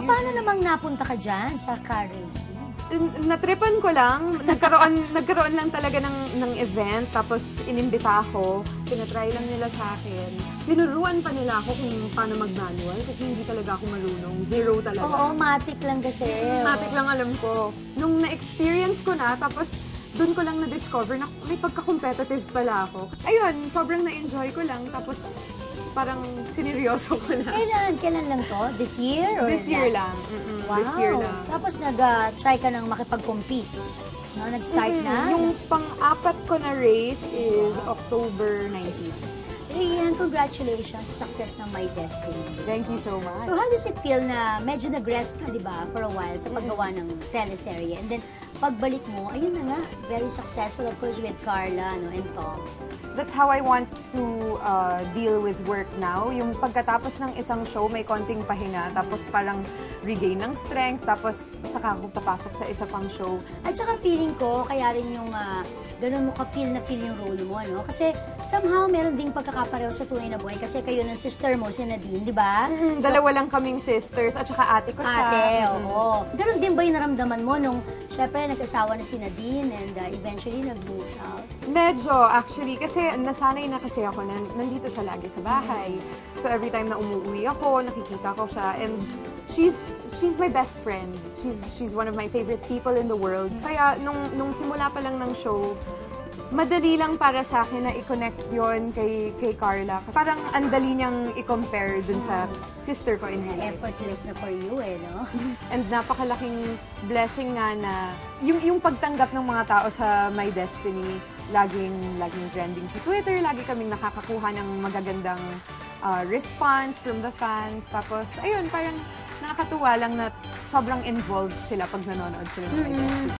Paano namang napunta ka dyan sa car racing? Natripan ko lang. Nagkaroon lang talaga ng event. Tapos inimbita ako. Pinatry lang nila sa akin. Tinuruan pa nila ako kung paano mag-manual. Kasi hindi talaga ako marunong. Zero talaga. Oo, matic lang kasi. Matic lang alam ko. Nung na-experience ko na, tapos doon ko lang na-discover na may pagka-competitive pala ako. Ayun, sobrang na-enjoy ko lang. Tapos parang sineryoso ko na. Kailan lang to? This year? Or This year last? lang. Wow. This year lang. Tapos nag-try ka ng makipag-compete. No? Nag-start na? Yung pang-apat ko na race is October 19. Rian, congratulations sa success ng My Destiny. Thank you so much. So how does it feel na medyo nag-rest ka, di ba, for a while sa paggawa ng teleserye? And then, pagbalik mo, ayun na nga, very successful, of course, with Carla and Tom. That's how I want to deal with work now. Yung pagkatapos ng isang show, may konting pahinga, tapos parang regain ng strength, tapos saka ako papasok sa isa pang show. At saka feeling ko, kaya rin yung ganun mo ka-feel na feel yung role mo, no? Kasi somehow meron ding pagkakapareho sa tunay na buhay kasi kayo ng sister mo, si Nadine, di ba? Dalawa lang kaming sisters at saka ate ko siya. Ate, oo. Ganun din ba yung naramdaman mo nung, syempre, nag-asawa na si Nadine and eventually nag-move out? Medyo, actually, kasi nasanay na kasi ako na nandito siya lagi sa bahay. So every time na umuwi ako, nakikita ko siya and she's my best friend. She's one of my favorite people in the world. Kaya nung simula pa lang ng show, madali lang para sa akin na i-connect yon kay Carla. Parang andali niyang i-compare dun sa sister ko in heaven. Effortless na for you, no? And napakalaking blessing nga na yung pagtanggap ng mga tao sa My Destiny, laging trending sa Twitter, lagi kaming nakakakuha ng magagandang response from the fans. Tapos, ayun, parang nakakatuwa lang na sobrang involved sila pag nanonood sila ng My Destiny.